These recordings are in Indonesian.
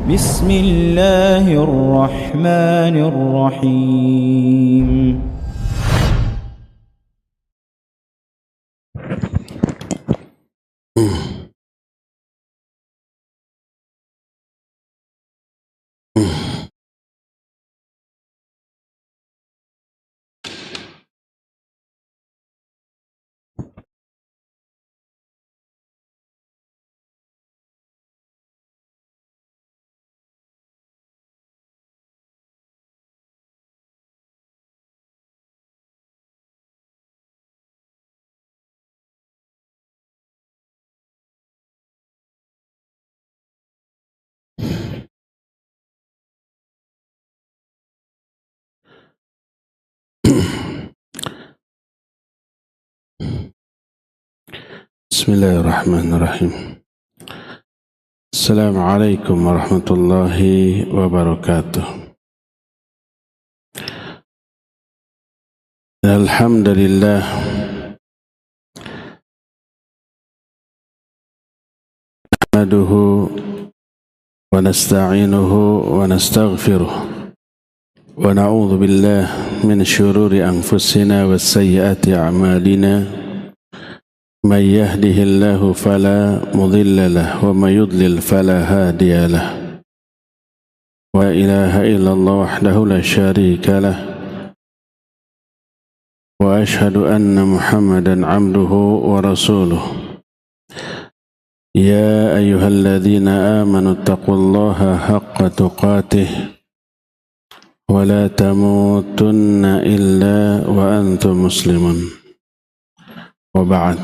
بسم الله الرحمن الرحيم. Bismillahirrahmanirrahim. Assalamualaikum warahmatullahi wabarakatuh. Alhamdulillah nahmaduhu wa nasta'inuhu wa nastaghfiruh wa na'udzu billahi min shururi anfusina wa sayyiati a'malina. من يهده الله فلا مضل له ومن يضلل فلا هادي له ولا إله إلا الله وحده لا شريك له وأشهد أن محمدا عبده ورسوله يا أيها الذين آمنوا اتقوا الله حق تقاته ولا تموتن إلا وأنتم مسلمون. Waba'ad.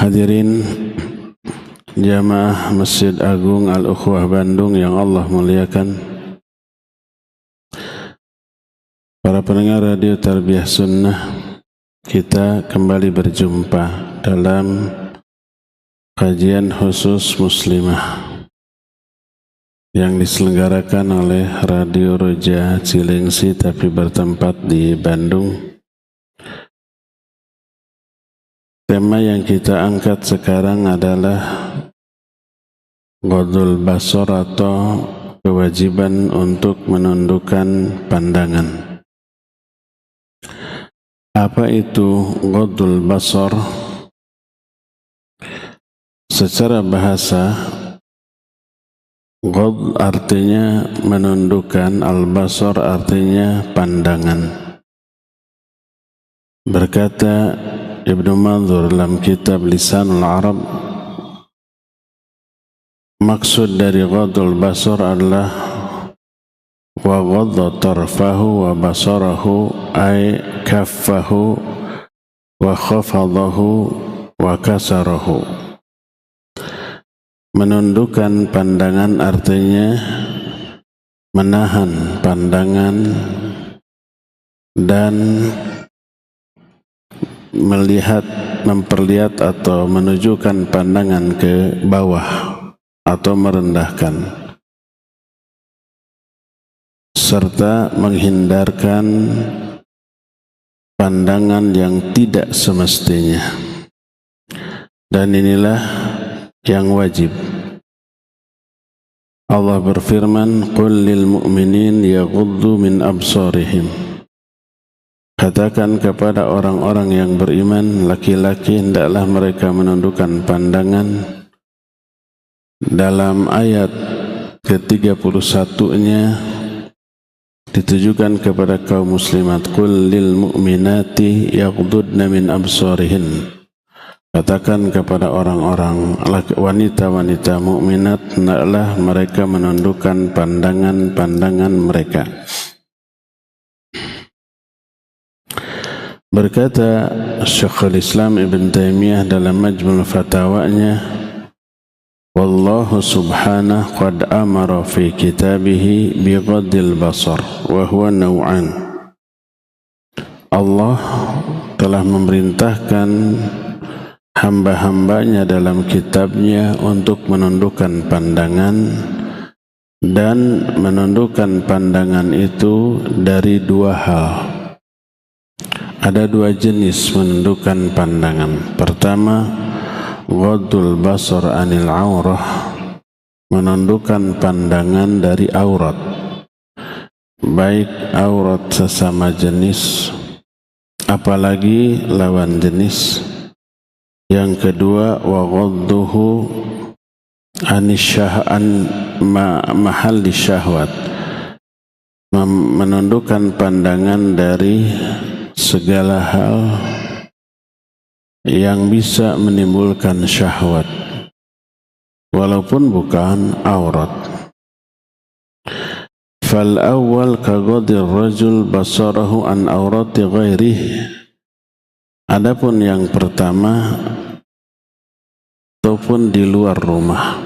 Hadirin jamaah Masjid Agung Al-Ukhwah Bandung yang Allah muliakan, para pendengar radio Tarbiyah Sunnah, kita kembali berjumpa dalam kajian khusus muslimah yang diselenggarakan oleh Radio Roja Cilengsi tapi bertempat di Bandung. Tema yang kita angkat sekarang adalah Ghadul Basar atau kewajiban untuk menundukkan pandangan. Apa itu Ghadul Basar? Secara bahasa, Ghad artinya menundukkan, Al-Basar artinya pandangan. Berkata Ibnu Manzur dalam kitab Lisanul Arab, maksud dari Ghadul Basar adalah wa ghadda tarfahu wa basarahu ay kaffahu wa khafadahu wa kasarahu. Menundukkan pandangan artinya menahan pandangan dan melihat, memperlihat atau menunjukkan pandangan ke bawah atau merendahkan, serta menghindarkan pandangan yang tidak semestinya. Dan inilah yang wajib. Allah berfirman, "Qul lil mu'minin yaghuddu min absarihim." Katakan kepada orang-orang yang beriman, laki-laki hendaklah mereka menundukkan pandangan. Dalam ayat ke-31-nya ditujukan kepada kaum muslimat, qul lil mu'minati yaghdudna min absarihin. Katakan kepada orang-orang wanita-wanita mukminat, hendaklah mereka menundukkan pandangan-pandangan mereka. Berkata Syekhul Islam Ibn Taimiyah dalam Majmu' Fatawanya, wallahu subhanahu qad amara fi kitabihi bi ghaddil basar wa huwa naw'an. Allah telah memerintahkan hamba-hambanya dalam kitabnya untuk menundukkan pandangan, dan menundukkan pandangan itu dari dua hal. Ada dua jenis menundukkan pandangan. Pertama, ghaddul basar anil aurah, menundukkan pandangan dari aurat, baik aurat sesama jenis apalagi lawan jenis. Yang kedua, wa ghadduhu mahalli syahwat, menundukkan pandangan dari segala hal yang bisa menimbulkan syahwat walaupun bukan aurat. Fal awwal ka ghadir rajul basarahu an aurati ghairihi. Adapun yang pertama ataupun di luar rumah,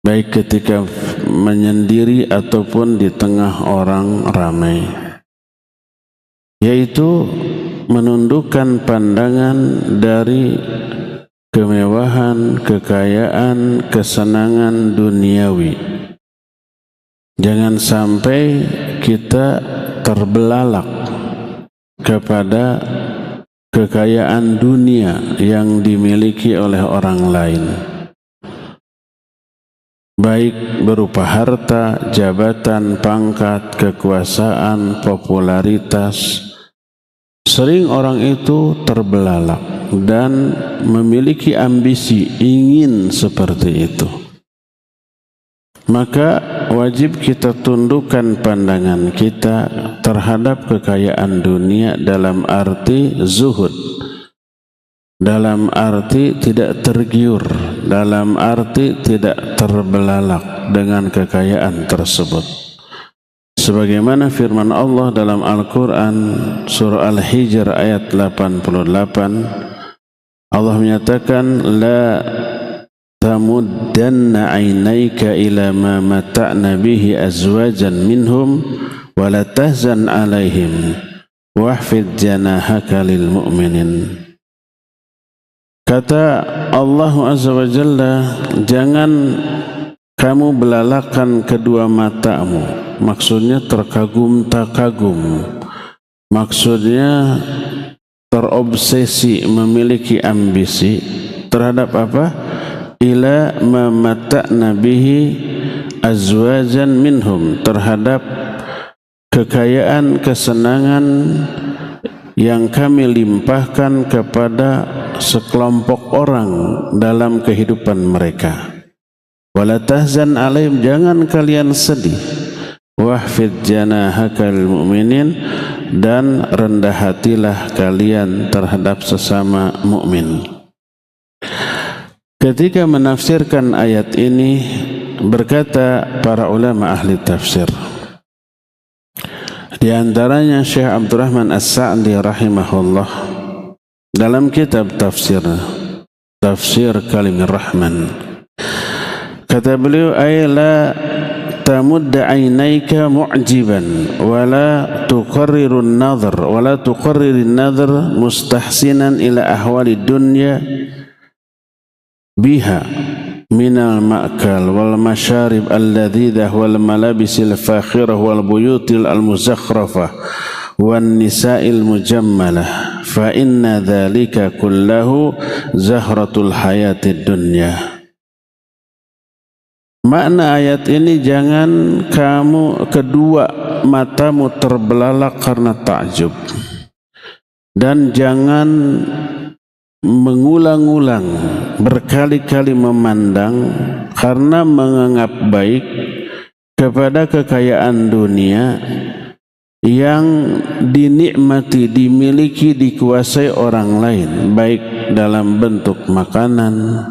baik ketika menyendiri ataupun di tengah orang ramai, yaitu menundukkan pandangan dari kemewahan, kekayaan, kesenangan duniawi. Jangan sampai kita terbelalak kepada kekayaan dunia yang dimiliki oleh orang lain, baik berupa harta, jabatan, pangkat, kekuasaan, popularitas. Sering orang itu terbelalak dan memiliki ambisi ingin seperti itu. Maka wajib kita tundukkan pandangan kita terhadap kekayaan dunia dalam arti zuhud, dalam arti tidak tergiur, dalam arti tidak terbelalak dengan kekayaan tersebut. Sebagaimana firman Allah dalam Al-Quran surah Al-Hijr ayat 88, Allah menyatakan, la tamuddanna ainaika ila ma mata'na bihi azwajan minhum wa la tahzan alaihim wahfid janahaka lil mu'minin. Kata Allah Azza wa Jalla, jangan kamu belalakkan kedua matamu. Maksudnya terkagum-takagum, maksudnya terobsesi, memiliki ambisi terhadap apa? Ila ma mata'na bihi azwajan minhum, terhadap kekayaan, kesenangan yang kami limpahkan kepada sekelompok orang dalam kehidupan mereka. Wala tahzan alaihim, jangan kalian sedih. Wahfid janahaka lil mu'minin, dan rendah hatilah kalian terhadap sesama mukmin. Ketika menafsirkan ayat ini, berkata para ulama ahli tafsir, di antaranya Syekh Abdurrahman As-Sa'di rahimahullah dalam kitab tafsir Tafsir Kalimir Rahman, kata beliau, ay la tamudda ainaika mu'jiban wala tuqarrirun nadhar wala tuqarririn nadhar mustahsinan ila ahwali dunya biha minal ma'kal wal masyarib alladhidah wal malabisil fakhirah wal buyutil al-muzakhrafah wan nisa'il mujammalah fa inna dhalika kullahu zahratul hayatid dunya. Makna ayat ini, jangan kamu kedua matamu terbelalak karena takjub, dan jangan mengulang-ulang berkali-kali memandang karena menganggap baik kepada kekayaan dunia yang dinikmati, dimiliki, dikuasai orang lain, baik dalam bentuk makanan,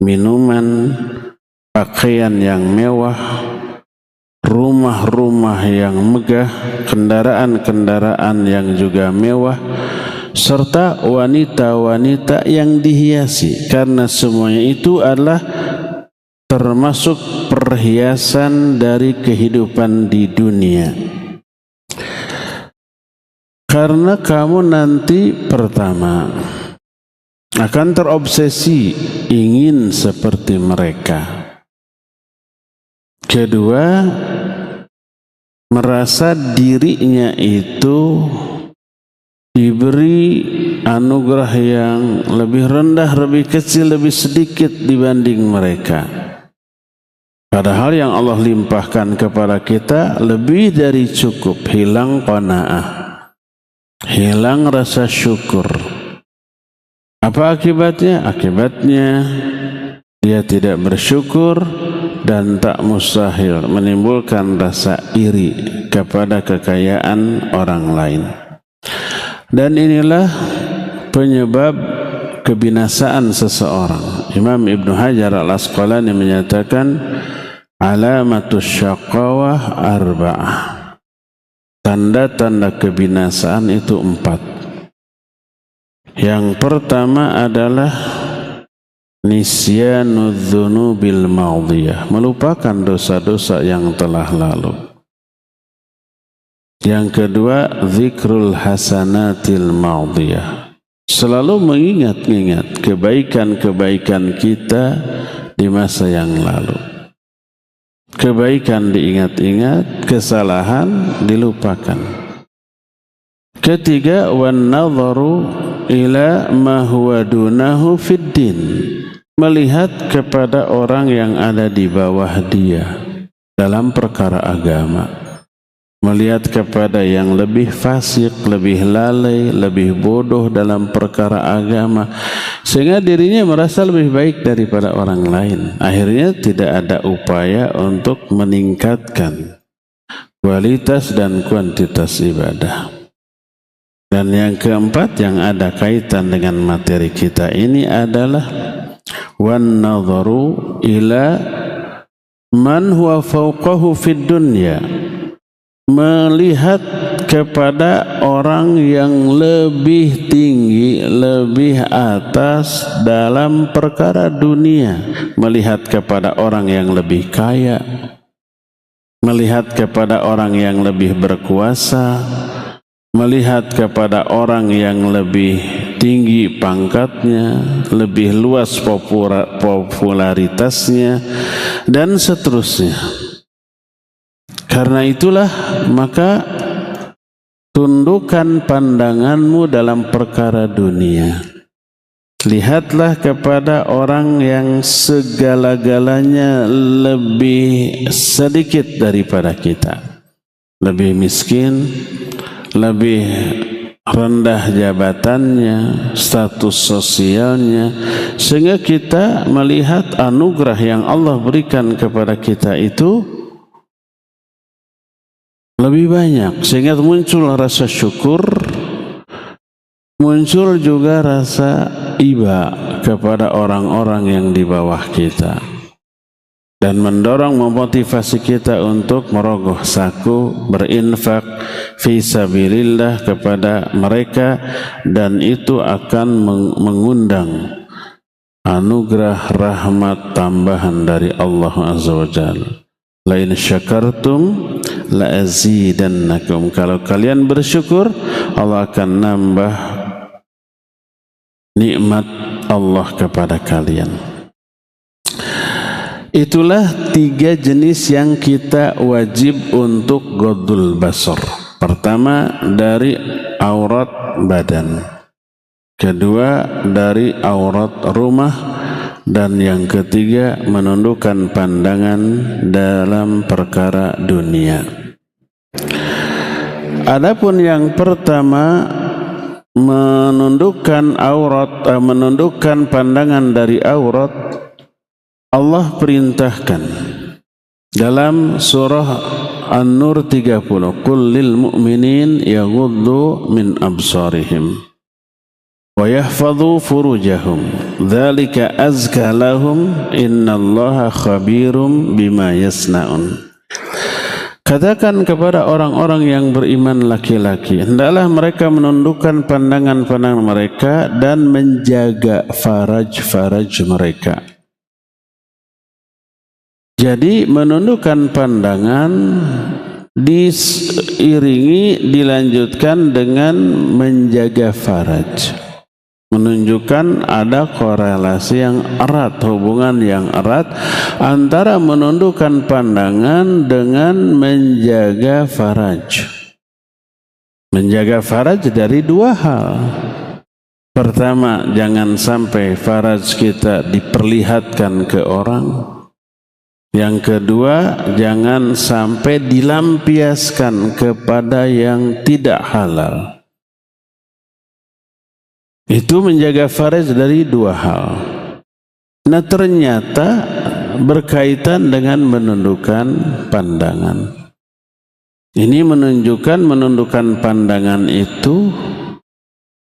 minuman, pakaian yang mewah, rumah-rumah yang megah, kendaraan-kendaraan yang juga mewah, serta wanita-wanita yang dihiasi, karena semuanya itu adalah termasuk perhiasan dari kehidupan di dunia. Karena kamu nanti pertama akan terobsesi ingin seperti mereka. Kedua, merasa dirinya itu diberi anugerah yang lebih rendah, lebih kecil, lebih sedikit dibanding mereka. Padahal yang Allah limpahkan kepada kita lebih dari cukup. Hilang qanaah, hilang rasa syukur. Apa akibatnya? Akibatnya dia tidak bersyukur dan tak mustahil menimbulkan rasa iri kepada kekayaan orang lain. Dan inilah penyebab kebinasaan seseorang. Imam Ibnu Hajar Al-Asqalani menyatakan alamatus syaqawah arba'ah. Tanda-tanda kebinasaan itu 4. Yang pertama adalah nisyanud dzunubil madhiyah, melupakan dosa-dosa yang telah lalu. Yang kedua, zikrul hasanatil madhiyah, selalu mengingat-ingat kebaikan-kebaikan kita di masa yang lalu. Kebaikan diingat-ingat, kesalahan dilupakan. Ketiga, wan nadharu ila ma huwa dunahu fid din, melihat kepada orang yang ada di bawah dia dalam perkara agama, melihat kepada yang lebih fasik, lebih lalai, lebih bodoh dalam perkara agama, sehingga dirinya merasa lebih baik daripada orang lain. Akhirnya tidak ada upaya untuk meningkatkan kualitas dan kuantitas ibadah. Dan yang keempat yang ada kaitan dengan materi kita ini adalah wan nadharu ila man huwa fawqahu fid dunya, melihat kepada orang yang lebih tinggi, lebih atas dalam perkara dunia, melihat kepada orang yang lebih kaya, melihat kepada orang yang lebih berkuasa, melihat kepada orang yang lebih tinggi pangkatnya, lebih luas popularitasnya, dan seterusnya. Karena itulah maka tundukkan pandanganmu dalam perkara dunia. Lihatlah kepada orang yang segala-galanya lebih sedikit daripada kita, lebih miskin, lebih rendah jabatannya, status sosialnya, sehingga kita melihat anugerah yang Allah berikan kepada kita itu lebih banyak, sehingga muncul rasa syukur, muncul juga rasa iba kepada orang-orang yang di bawah kita, dan mendorong, memotivasi kita untuk merogoh saku, berinfak fi sabilillah kepada mereka, dan itu akan mengundang anugerah rahmat tambahan dari Allah Azza wa Jalla. La in syakartum la azidannakum, kalau kalian bersyukur Allah akan nambah nikmat Allah kepada kalian. Itulah 3 jenis yang kita wajib untuk ghaddul basar. Pertama, dari aurat badan. Kedua, dari aurat rumah. Dan yang ketiga, menundukkan pandangan dalam perkara dunia. Adapun yang pertama, menundukkan aurat, menundukkan pandangan dari aurat, Allah perintahkan dalam surah An-Nur 30, qul lil mu'minin yaghuddu min absarihim wa yahfadhu furujahum dzalika azka lahum innallaha khabirum bima yasnaun. Katakan kepada orang-orang yang beriman laki-laki, hendaklah mereka menundukkan pandangan-pandangan mereka dan menjaga faraj-faraj mereka. Jadi menundukkan pandangan diiringi, dilanjutkan dengan menjaga faraj, menunjukkan ada korelasi yang erat, hubungan yang erat antara menundukkan pandangan dengan menjaga faraj. Menjaga faraj dari 2 hal. Pertama, jangan sampai faraj kita diperlihatkan ke orang. Yang kedua, jangan sampai dilampiaskan kepada yang tidak halal. Itu menjaga faraj dari dua hal. Nah, ternyata berkaitan dengan menundukkan pandangan. Ini menunjukkan menundukkan pandangan itu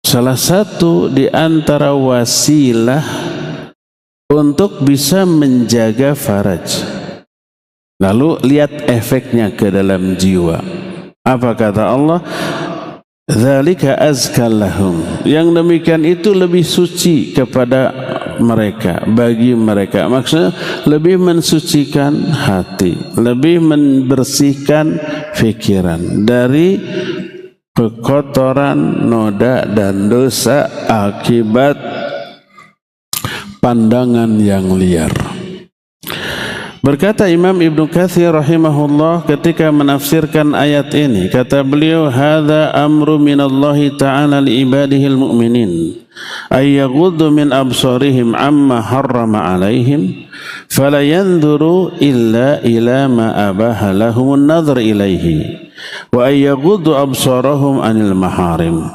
salah satu di antara wasilah untuk bisa menjaga faraj. Lalu lihat efeknya ke dalam jiwa. Apa kata Allah? Dzalika azkal lahum. Yang demikian itu lebih suci kepada mereka, bagi mereka. Maksudnya lebih mensucikan hati, lebih membersihkan pikiran dari kekotoran, noda dan dosa akibat pandangan yang liar. Berkata Imam Ibnu Katsir rahimahullah ketika menafsirkan ayat ini, kata beliau, hadza amru minallahi ta'ala li ibadihil mu'minin ay yaghuddu min absarihim amma harrama alaihim fala yanzuru illa ila ma abaha lahumun nadhr ilaihi wa ay yaghuddu absarahum anil maharim.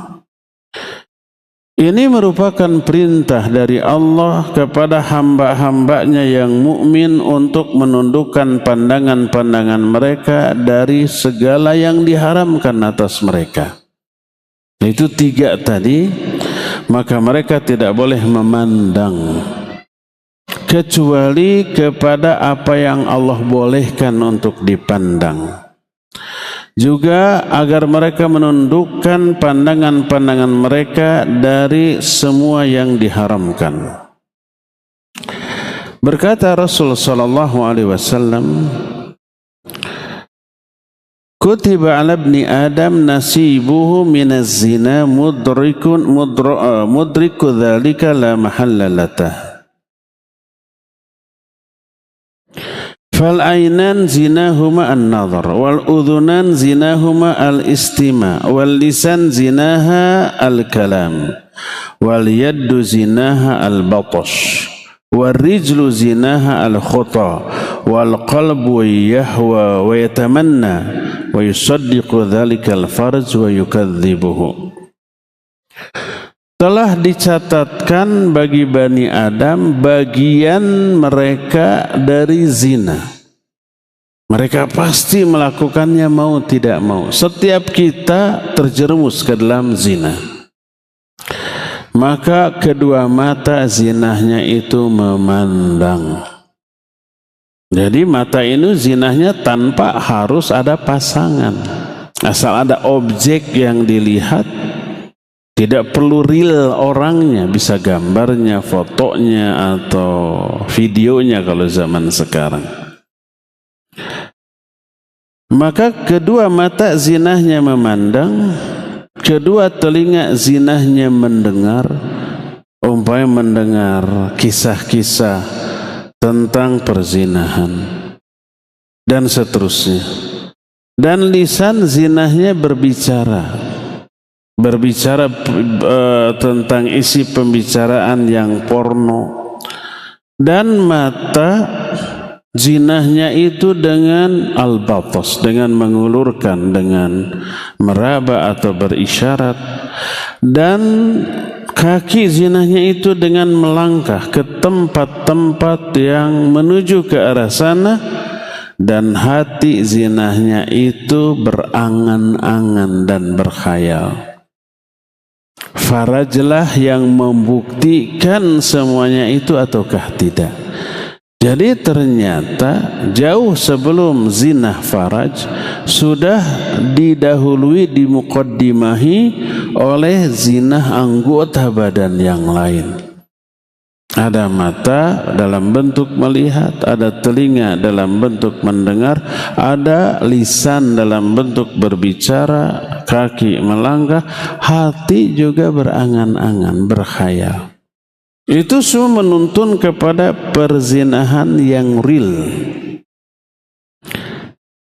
Ini merupakan perintah dari Allah kepada hamba-hambanya yang mukmin untuk menundukkan pandangan-pandangan mereka dari segala yang diharamkan atas mereka. Itu tiga tadi, maka mereka tidak boleh memandang kecuali kepada apa yang Allah bolehkan untuk dipandang. Juga agar mereka menundukkan pandangan-pandangan mereka dari semua yang diharamkan. Berkata Rasul sallallahu alaihi wasallam, kutiba ala ibni Adam nasibuhu minaz zina mudriku dzalika la mahalla latah. Fal ainan zinahuma an-nazar wal udhunan zinahuma al-istima wal lisan zinaha al-kalam wal yaddu zinaha al-batash wal rijlu zinaha al-khuta wal qalbu yahwa wa yatamanna wa yusaddiqu dhalika al-farj wa yukadzibuhu. Telah dicatatkan bagi Bani Adam bagian mereka dari zina. Mereka pasti melakukannya mau tidak mau. Setiap kita terjerumus ke dalam zina. Maka kedua mata zinahnya itu memandang. Jadi mata ini zinahnya tanpa harus ada pasangan. Asal ada objek yang dilihat. Tidak perlu real orangnya, bisa gambarnya, fotonya, atau videonya kalau zaman sekarang. Maka kedua mata zinahnya memandang, kedua telinga zinahnya mendengar, umpamanya mendengar kisah-kisah tentang perzinahan, dan seterusnya. Dan lisan zinahnya berbicara tentang isi pembicaraan yang porno, dan mata zinahnya itu dengan al-batas, dengan mengulurkan, dengan meraba atau berisyarat, dan kaki zinahnya itu dengan melangkah ke tempat-tempat yang menuju ke arah sana, dan hati zinahnya itu berangan-angan dan berkhayal. Farajlah yang membuktikan semuanya itu ataukah tidak. Jadi ternyata jauh sebelum zina faraj sudah didahului, dimukaddimahi oleh zina anggota badan yang lain. Ada mata dalam bentuk melihat, ada telinga dalam bentuk mendengar, ada lisan dalam bentuk berbicara, kaki melangkah, hati juga berangan-angan, berkhayal. Itu semua menuntun kepada perzinahan yang real.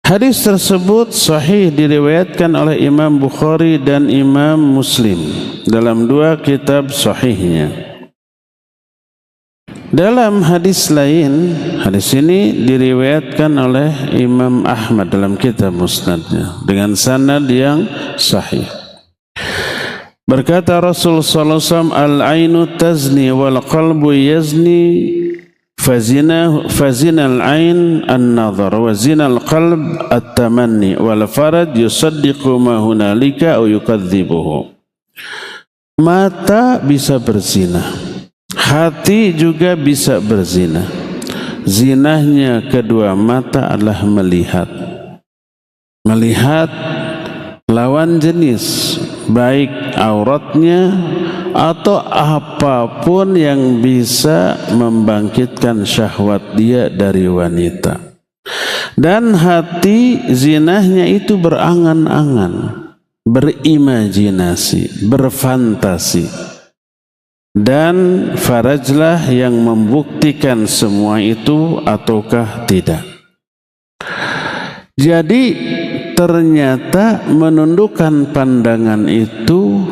Hadis tersebut sahih diriwayatkan oleh Imam Bukhari dan Imam Muslim dalam dua kitab sahihnya. Dalam hadis lain, hadis ini diriwayatkan oleh Imam Ahmad dalam kitab Musnadnya dengan sanad yang sahih. Berkata Rasul sallallahu alaihi wasallam, al-ainu tazni wal qalbu yazni fazina al-ain an-nazar wa zina al-qalb at-tamanni wal faraj yusaddiqu ma hunalika aw yukadzibuhu. Mata bisa berzina, hati juga bisa berzina. Zinahnya kedua mata adalah melihat lawan jenis, baik auratnya atau apapun yang bisa membangkitkan syahwat dia dari wanita. Dan hati zinahnya itu berangan-angan, berimajinasi, berfantasi. Dan farajlah yang membuktikan semua itu ataukah tidak. Jadi ternyata menundukkan pandangan itu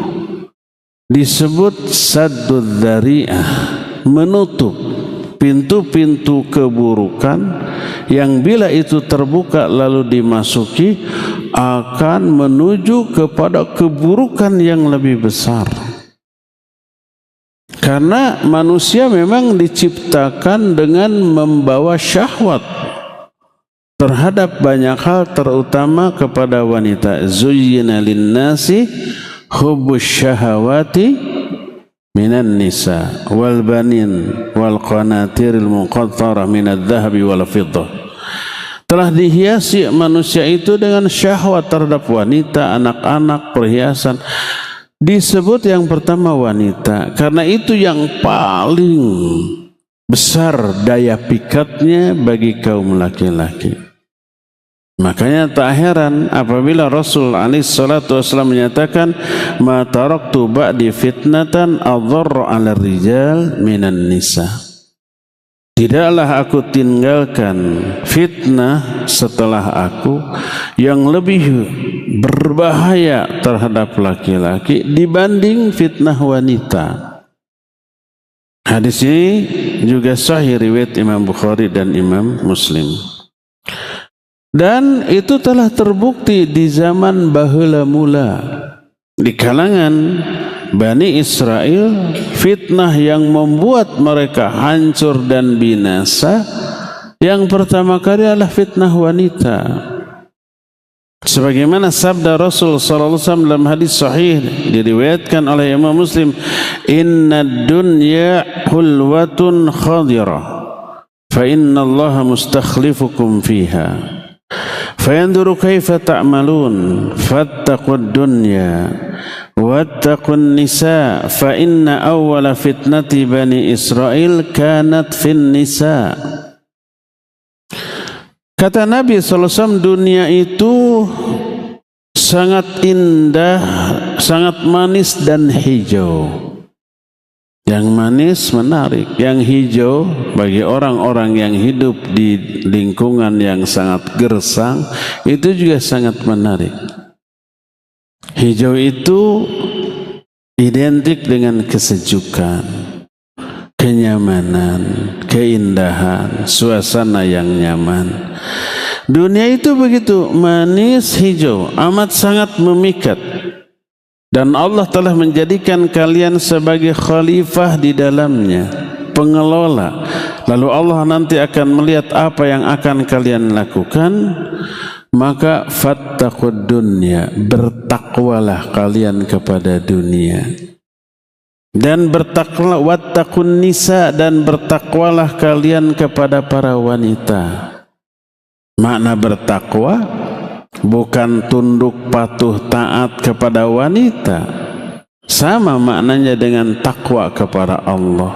disebut saddud dzari'ah, menutup pintu-pintu keburukan yang bila itu terbuka lalu dimasuki akan menuju kepada keburukan yang lebih besar. Karena manusia memang diciptakan dengan membawa syahwat terhadap banyak hal, terutama kepada wanita. Zuyyina lin-nasi hubbus syahawati minan nisa wal banin wal qanatiril muqattarah minadh dhahabi wal fiddah. Telah dihiasi manusia itu dengan syahwat terhadap wanita, anak-anak, perhiasan. Disebut yang pertama wanita karena itu yang paling besar daya pikatnya bagi kaum laki-laki. Makanya tak heran apabila Rasul SAW menyatakan ma taraktu ba'di fitnatan adharra 'ala rijal minan nisa. Tidaklah aku tinggalkan fitnah setelah aku yang lebih berbahaya terhadap laki-laki dibanding fitnah wanita. Hadis ini juga sahih riwayat Imam Bukhari dan Imam Muslim. Dan itu telah terbukti di zaman baheula mula di kalangan Bani Israel, fitnah yang membuat mereka hancur dan binasa yang pertama kali adalah fitnah wanita. Sebagaimana sabda Rasul sallallahu alaihi wasallam dalam hadis sahih diriwayatkan oleh Imam Muslim, "Innad dunya hulwatun khadirah, fa inna Allah mustakhlifukum fiha." Fayanzuru kaifa ta'malun fattaqud dunya wattaqun nisa fa inna awwala fitnati bani Israel kanat fin nisa. Kata Nabi SAW, dunia itu sangat indah, sangat manis dan hijau. Yang manis menarik, yang hijau bagi orang-orang yang hidup di lingkungan yang sangat gersang itu juga sangat menarik. Hijau itu identik dengan kesejukan, kenyamanan, keindahan, suasana yang nyaman. Dunia itu begitu manis, hijau, amat sangat memikat. Dan Allah telah menjadikan kalian sebagai khalifah di dalamnya, pengelola. Lalu Allah nanti akan melihat apa yang akan kalian lakukan. Maka fattaqud dunya, bertakwalah kalian kepada dunia. Dan bertakwalah wattaqun nisa, dan bertakwalah kalian kepada para wanita. Makna bertakwa bukan tunduk patuh taat kepada wanita, sama maknanya dengan takwa kepada Allah,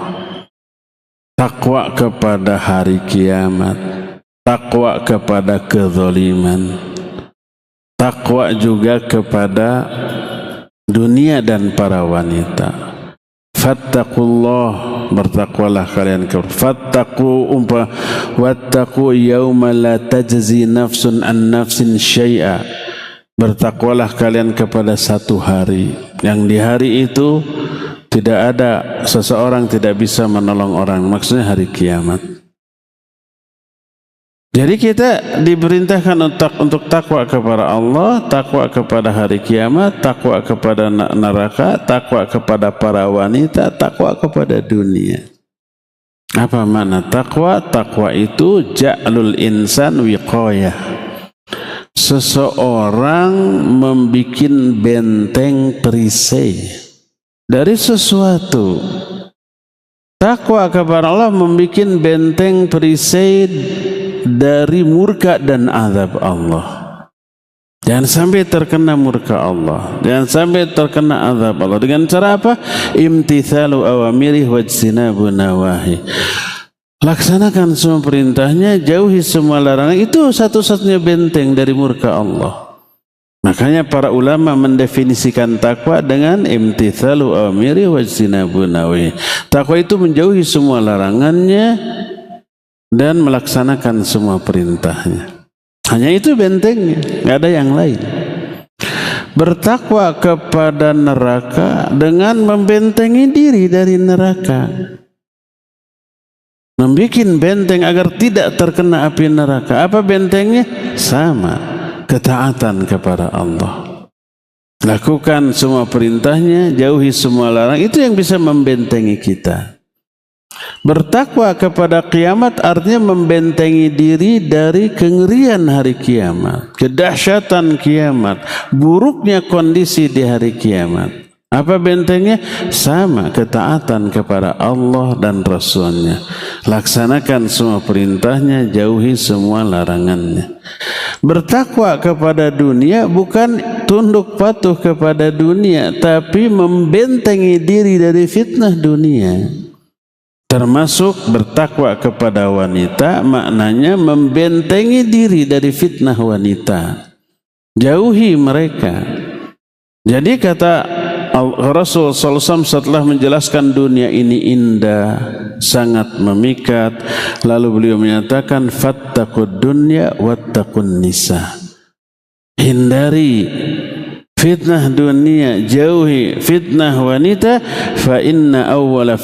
takwa kepada hari kiamat, takwa kepada kezaliman, takwa juga kepada dunia dan para wanita. Fattaqullah, bertakwalah kalian kepada fattaqu wattaqu yawma la tajzi nafsun an nafsin syai'a. Bertakwalah kalian kepada satu hari yang di hari itu Tidak ada seseorang tidak bisa menolong orang, maksudnya hari kiamat. Jadi kita diperintahkan untuk takwa kepada Allah, takwa kepada hari kiamat, takwa kepada neraka, takwa kepada para wanita, takwa kepada dunia. Apa makna takwa? Takwa itu ja'lul insan wiqayah. Seseorang membuat benteng perisai dari sesuatu. Takwa kepada Allah membuat benteng perisai dari murka dan azab Allah. Jangan sampai terkena murka Allah, jangan sampai terkena azab Allah. Dengan cara apa? Imtithalu awamirih wajtinabu nawahi. Laksanakan semua perintahnya, jauhi semua larangan. Itu satu-satunya benteng dari murka Allah. Makanya para ulama mendefinisikan takwa dengan imtithalu awamirih wajtinabu nawahi. Takwa itu menjauhi semua larangannya dan melaksanakan semua perintahnya. Hanya itu bentengnya, nggak ada yang lain. Bertakwa kepada neraka dengan membentengi diri dari neraka. Membikin benteng agar tidak terkena api neraka. Apa bentengnya? Sama, ketaatan kepada Allah. Lakukan semua perintahnya, jauhi semua larangan. Itu yang bisa membentengi kita. Bertakwa kepada kiamat artinya membentengi diri dari kengerian hari kiamat, kedahsyatan kiamat, buruknya kondisi di hari kiamat. Apa bentengnya? Sama, ketaatan kepada Allah dan Rasulnya. Laksanakan semua perintahnya, jauhi semua larangannya. Bertakwa kepada dunia bukan tunduk patuh kepada dunia, tapi membentengi diri dari fitnah dunia. Termasuk bertakwa kepada wanita, maknanya membentengi diri dari fitnah wanita. Jauhi mereka. Jadi kata Rasul SAW setelah menjelaskan dunia ini indah, sangat memikat, lalu beliau menyatakan fattaqud dunya wattaqun nisa. Hindari fitnah dunia, jauhi fitnah wanita. Fa inna awwala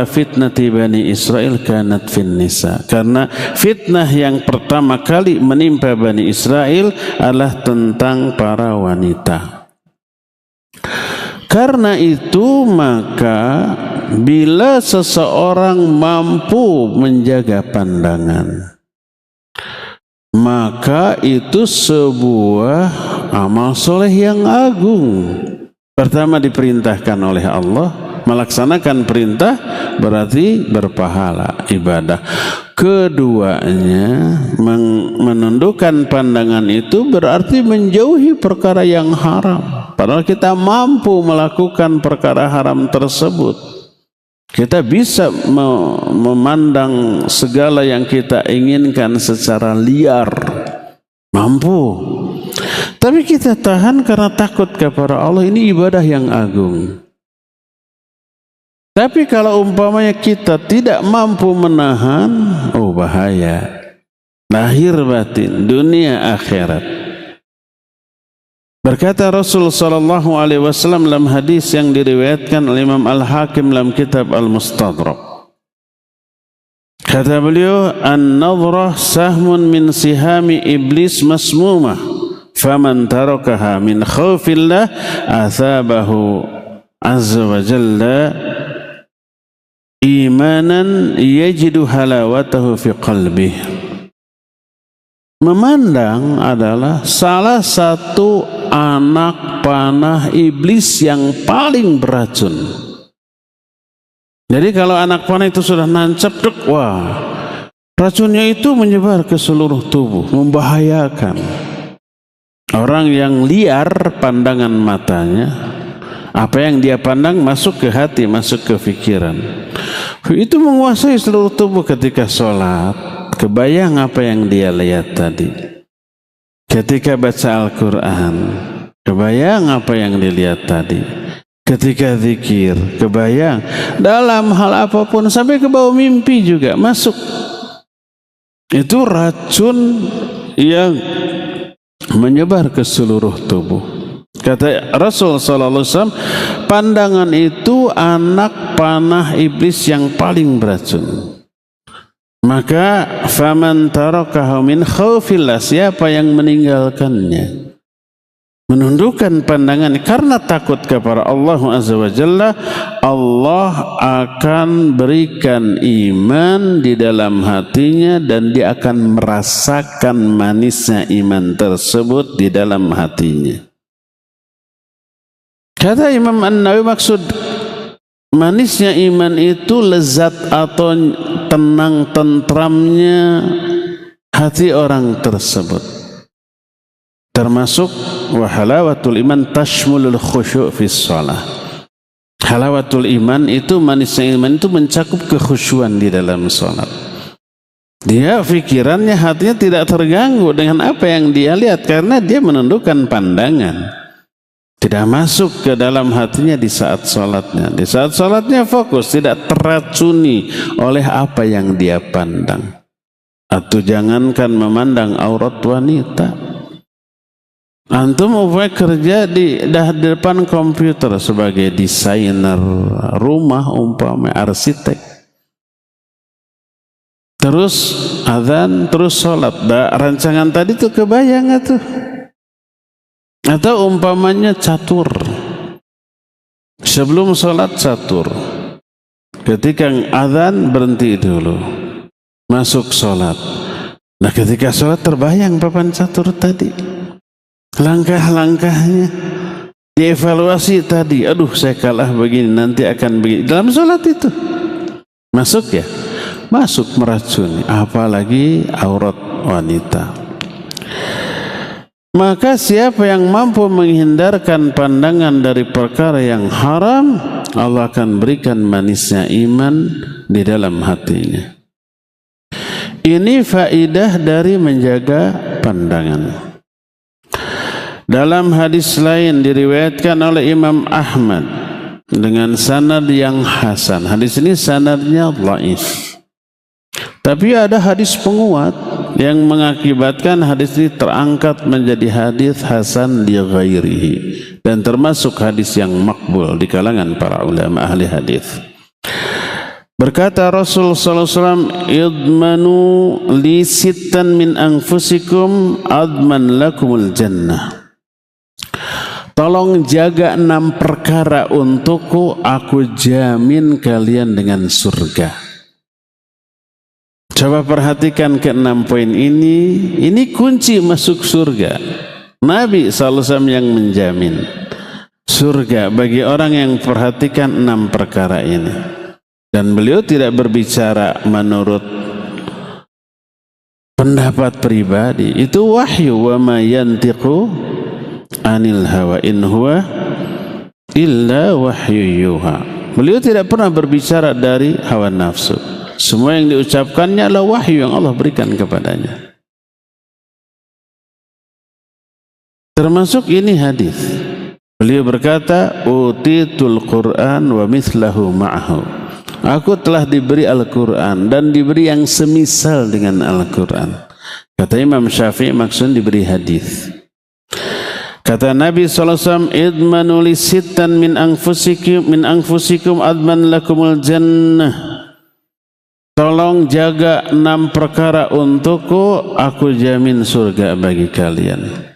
fitnati Bani Israel kanat fin nisa. Karena fitnah yang pertama kali menimpa Bani Israel adalah tentang para wanita. Karena itu maka bila seseorang mampu menjaga pandangan, maka itu sebuah amal soleh yang agung. Pertama diperintahkan oleh Allah, melaksanakan perintah berarti berpahala ibadah. Keduanya menundukkan pandangan itu berarti menjauhi perkara yang haram. Padahal kita mampu melakukan perkara haram tersebut. Kita bisa memandang segala yang kita inginkan secara liar, mampu. Tapi kita tahan karena takut kepada Allah. Ini ibadah yang agung. Tapi kalau umpamanya kita tidak mampu menahan, oh bahaya. Lahir batin, dunia akhirat. Berkata Rasul sallallahu alaihi wasallam dalam hadis yang diriwayatkan oleh Imam Al-Hakim dalam kitab Al-Mustadrak. Kata beliau, "An-nadhrah sahmun min sihami iblis masmumah, faman tarakaha min khaufillah athabahu azza wa jalla imanan yajidu halawatahu fi qalbihi." Memandang adalah salah satu anak panah iblis yang paling beracun. Jadi kalau anak panah itu sudah nancap, wah, racunnya itu menyebar ke seluruh tubuh, membahayakan. Orang yang liar pandangan matanya, apa yang dia pandang masuk ke hati, masuk ke pikiran. Itu menguasai seluruh tubuh ketika sholat. Kebayang apa yang dia lihat tadi. Ketika baca Al-Quran, kebayang apa yang dilihat tadi. Ketika zikir, kebayang. Dalam hal apapun, sampai ke bawah mimpi juga masuk. Itu racun yang menyebar ke seluruh tubuh. Kata Rasul sallallahu alaihi wasallam, pandangan itu anak panah iblis yang paling beracun. Maka faman tarakahu min khaufillah, siapa yang meninggalkannya, menundukkan pandangan karena takut kepada Allah Azza wa Jalla, Allah akan berikan iman di dalam hatinya dan dia akan merasakan manisnya iman tersebut di dalam hatinya. Kata Imam An-Nawawi, maksud manisnya iman itu lezat atau tenang tentramnya hati orang tersebut. Termasuk wa halawatul iman tashmulul khusyu' fi shalah. Halawatul iman itu, manisnya iman itu mencakup kekhusyuan di dalam salat. Dia pikirannya, hatinya tidak terganggu dengan apa yang dia lihat karena dia menundukkan pandangan. Tidak masuk ke dalam hatinya di saat salatnya. Di saat salatnya fokus, tidak terracuni oleh apa yang dia pandang. Atau jangankan memandang aurat wanita, antum upaya kerja di depan komputer sebagai desainer rumah, umpama arsitek, terus azan, terus sholat, rancangan tadi tuh kebayang gak tuh? Atau umpamanya catur, sebelum sholat catur, ketika azan berhenti dulu, masuk sholat. Nah ketika sholat terbayang papan catur tadi, langkah-langkahnya, dievaluasi tadi, aduh saya kalah begini, nanti akan begini. Dalam sholat itu masuk ya, masuk meracuni, apalagi aurat wanita. Maka siapa yang mampu menghindarkan pandangan dari perkara yang haram, Allah akan berikan manisnya iman di dalam hatinya. Ini faidah dari menjaga pandangan. Dalam hadis lain diriwayatkan oleh Imam Ahmad dengan sanad yang hasan. Hadis ini sanadnya dhaif. Tapi ada hadis penguat yang mengakibatkan hadis ini terangkat menjadi hadis hasan li ghairihi dan termasuk hadis yang makbul di kalangan para ulama ahli hadis. Berkata Rasul sallallahu alaihi wasallam, "Idmanu li sittan min anfusikum adman lakumul jannah." Tolong jaga 6 perkara untukku, aku jamin kalian dengan surga. Coba perhatikan ke-6 poin ini kunci masuk surga. Nabi SAW yang menjamin surga bagi orang yang perhatikan 6 perkara ini. Dan beliau tidak berbicara menurut pendapat pribadi. Itu wahyu, wa ma yantiqu anil hawa in huwa illa wahyu yuha. Beliau tidak pernah berbicara dari hawa nafsu. Semua yang diucapkannya adalah wahyu yang Allah berikan kepadanya. Termasuk ini hadis. Beliau berkata, "Utitul Qur'an wa mithlahu ma'ahu." Aku telah diberi Al-Quran dan diberi yang semisal dengan Al-Quran. Kata Imam Syafi'i, maksud diberi hadis. Kata Nabi SAW, "Idmanu li sittan min anfusikum adman lakumul jannah." Tolong jaga 6 perkara untukku, aku jamin surga bagi kalian.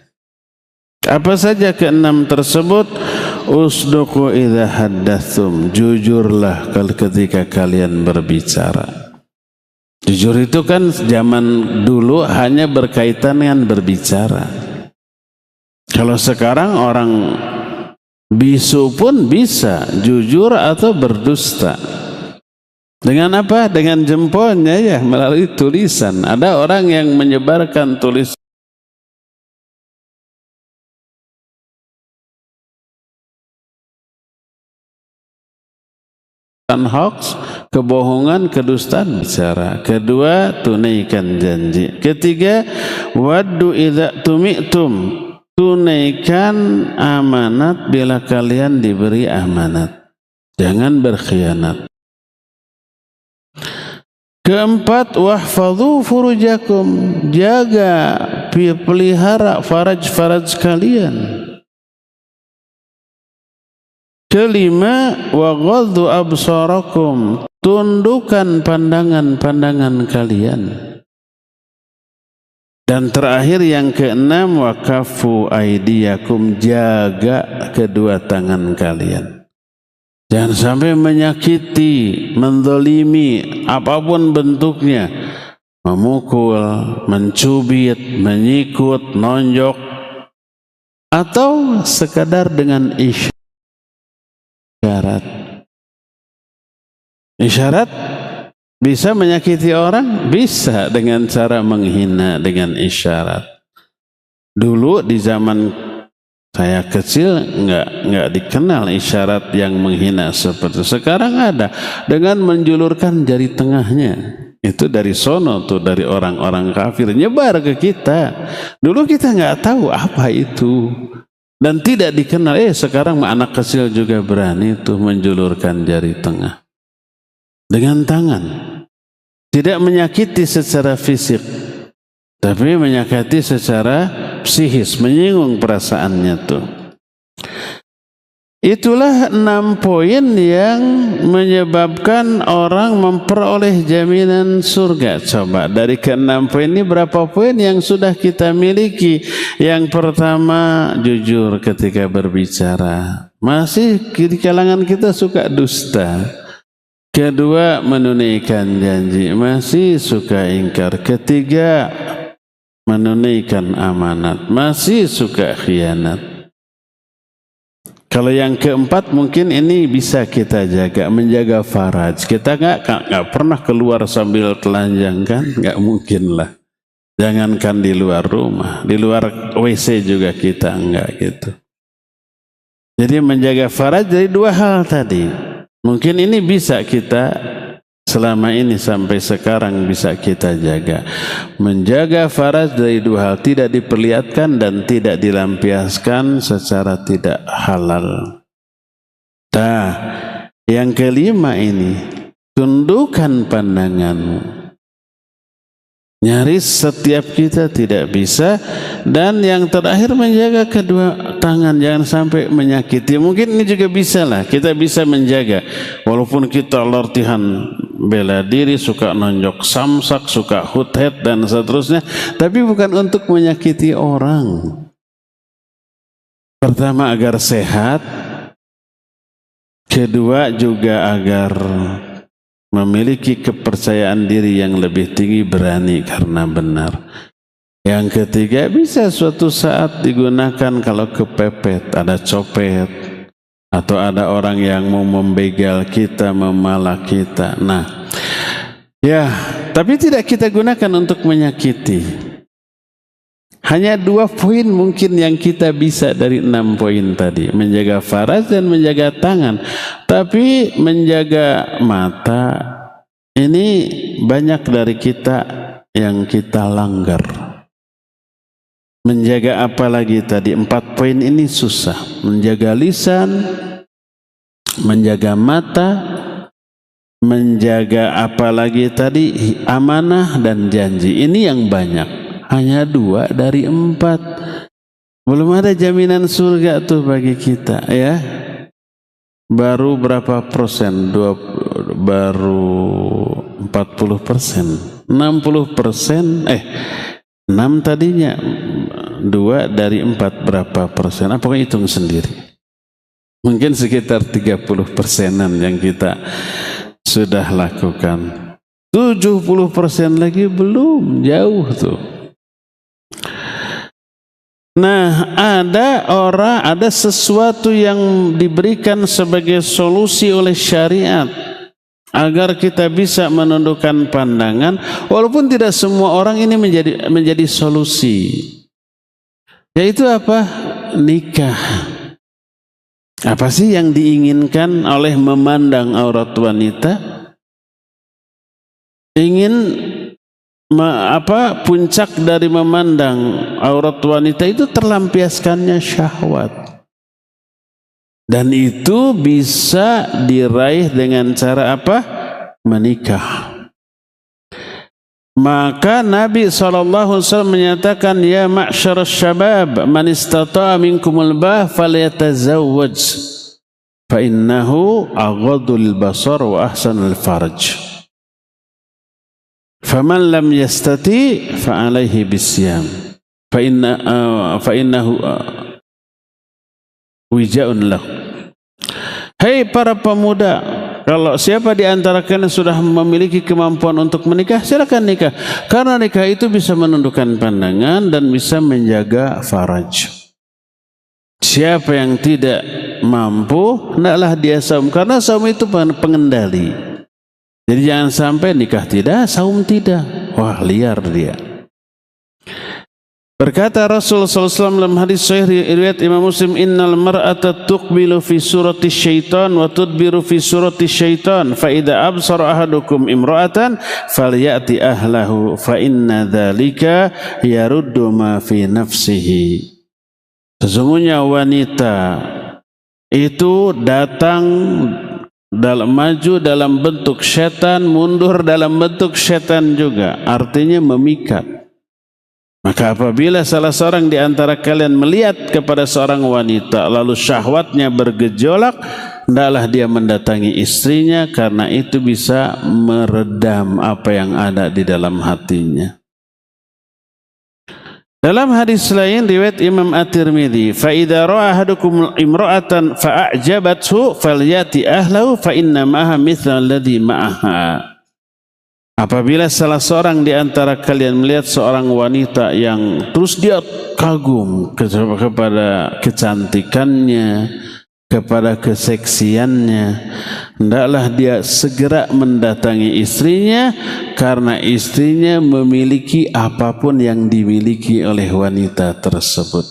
Apa saja ke-6 tersebut? Usduqu idza haddatsum, jujurlah ketika kalian berbicara. Jujur itu kan zaman dulu hanya berkaitan dengan berbicara. Kalau sekarang orang bisu pun bisa jujur atau berdusta. Dengan apa? Dengan jempolnya ya, melalui tulisan. Ada orang yang menyebarkan tulisan hoax, kebohongan, kedustaan bicara. Kedua, tunaikan janji. Ketiga, waddu idza tumi'tum, tunaikan amanat bila kalian diberi amanat. Jangan berkhianat. Keempat, wahfadhu furujakum, jaga pelihara faraj kalian. Kelima, wa ghaddu absarakum, tundukkan pandangan-pandangan kalian. Dan terakhir yang keenam, wa kaffu aydiyakum, jaga kedua tangan kalian. Jangan sampai menyakiti, menzalimi apapun bentuknya, memukul, mencubit, menyikut, nonjok, atau sekadar dengan isyarat. Isyarat bisa menyakiti orang, bisa dengan cara menghina dengan isyarat. Dulu di zaman saya kecil nggak dikenal isyarat yang menghina seperti itu. Sekarang ada dengan menjulurkan jari tengahnya. Itu dari sono tuh, dari orang-orang kafir nyebar ke kita. Dulu kita nggak tahu apa itu dan tidak dikenal. Sekarang anak kecil juga berani tuh menjulurkan jari tengah dengan tangan. Tidak menyakiti secara fisik, tapi menyakiti secara psikis, menyinggung perasaannya tuh. Itulah 6 poin yang menyebabkan orang memperoleh jaminan surga. Coba dari ke-6 poin ini berapa poin yang sudah kita miliki? Yang pertama, jujur ketika berbicara. Masih di kalangan kita suka dusta. Kedua, menunaikan janji. Masih suka ingkar. Ketiga, menunaikan amanat. Masih suka khianat. Kalau yang keempat mungkin ini bisa kita jaga, menjaga faraj. Kita nggak pernah keluar sambil telanjang kan? Nggak mungkin lah. Jangankan di luar rumah, di luar WC juga kita nggak gitu. Jadi menjaga faraj dari 2 hal tadi. Mungkin ini bisa kita selama ini sampai sekarang bisa kita jaga. Menjaga faraj dari 2 hal, tidak diperlihatkan dan tidak dilampiaskan secara tidak halal. Nah, yang kelima ini, tundukkan pandanganmu. Nyaris setiap kita tidak bisa. Dan yang terakhir, menjaga kedua tangan, jangan sampai menyakiti. Mungkin ini juga bisa lah, kita bisa menjaga. Walaupun kita latihan bela diri, suka nonjok samsak, suka hut-het dan seterusnya, tapi bukan untuk menyakiti orang. Pertama agar sehat, kedua juga agar memiliki kepercayaan diri yang lebih tinggi, berani karena benar. Yang ketiga, bisa suatu saat digunakan kalau kepepet, ada copet, atau ada orang yang mau membegal kita, memalak kita. Nah, ya, tapi tidak kita gunakan untuk menyakiti. Hanya 2 poin mungkin yang kita bisa dari 6 poin tadi. Menjaga faraj dan menjaga tangan. Tapi menjaga mata, ini banyak dari kita yang kita langgar. Menjaga apa lagi tadi? 4 poin ini susah. Menjaga lisan, menjaga mata, menjaga apa lagi tadi? Amanah dan janji. Ini yang banyak. Hanya 2 dari 4. Belum ada jaminan surga tuh bagi kita, ya. Baru berapa persen? Baru 40%. 60%. 6 tadinya. 2 dari 4 berapa persen? Apakah hitung sendiri? Mungkin sekitar 30%-an yang kita sudah lakukan. 70% lagi belum, jauh tuh. Nah, ada sesuatu yang diberikan sebagai solusi oleh syariat agar kita bisa menundukkan pandangan, walaupun tidak semua orang ini menjadi solusi. Yaitu apa? Nikah. Apa sih yang diinginkan oleh memandang aurat wanita? Ingin puncak dari memandang aurat wanita itu terlampiaskannya syahwat. Dan itu bisa diraih dengan cara apa? Menikah. Maka Nabi SAW menyatakan, ya ma'syarasy syabab, man istata'a minkumul ba'ah falyatazawwaj fa innahu aghadul basar wa ahsanul farj. Faman lam yastati fa alaihi bisyam. Fa innahu wija'un lahu. Hei para pemuda, kalau siapa di antara kalian sudah memiliki kemampuan untuk menikah, silakan nikah. Karena nikah itu bisa menundukkan pandangan dan bisa menjaga faraj. Siapa yang tidak mampu, hendaklah dia saum. Karena saum itu pengendali. Jadi jangan sampai nikah tidak, saum tidak. Wah, liar dia. Berkata Rasulullah SAW dalam hadis sahih riwayat Imam Muslim, innal mar'ata tuqbilu fi surati syaitan wa tudbiru fi surati syaitan, fa idza absara ahadukum imra'atan falyati ahlahu fa inna dzalika yaruddu ma fi nafsihi. Sesungguhnya wanita itu datang maju dalam bentuk setan, mundur dalam bentuk setan juga, artinya memikat. Maka apabila salah seorang di antara kalian melihat kepada seorang wanita lalu syahwatnya bergejolak, hendaklah dia mendatangi istrinya, karena itu bisa meredam apa yang ada di dalam hatinya. Dalam hadis lain riwayat Imam At-Tirmidzi, fa idza ra'a ahadukum imra'atan fa a'jabathu falyati ahlahu fa inna ma'aha mithla alladhi ma'aha. Apabila salah seorang di antara kalian melihat seorang wanita yang terus dia kagum kepada kecantikannya, kepada keseksiannya, hendaklah dia segera mendatangi istrinya, karena istrinya memiliki apapun yang dimiliki oleh wanita tersebut.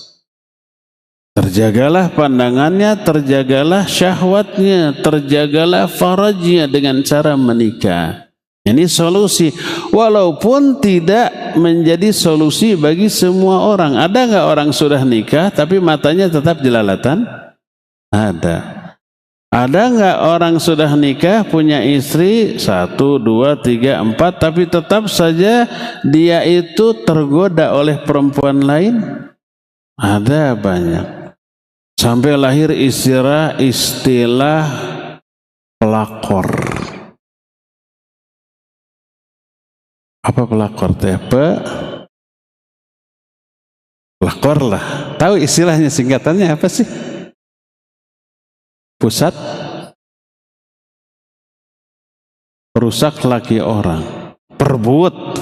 Terjagalah pandangannya, terjagalah syahwatnya, terjagalah farajnya dengan cara menikah. Ini solusi, walaupun tidak menjadi solusi bagi semua orang. Ada nggak orang sudah nikah tapi matanya tetap jelalatan? Ada. Ada nggak orang sudah nikah punya istri 1, 2, 3, 4 tapi tetap saja dia itu tergoda oleh perempuan lain? Ada banyak. Sampai lahir istilah pelakor. Apa pelakor teh? Pelakor lah. Tahu istilahnya, singkatannya apa sih? Pusat perusak laki orang. Perebut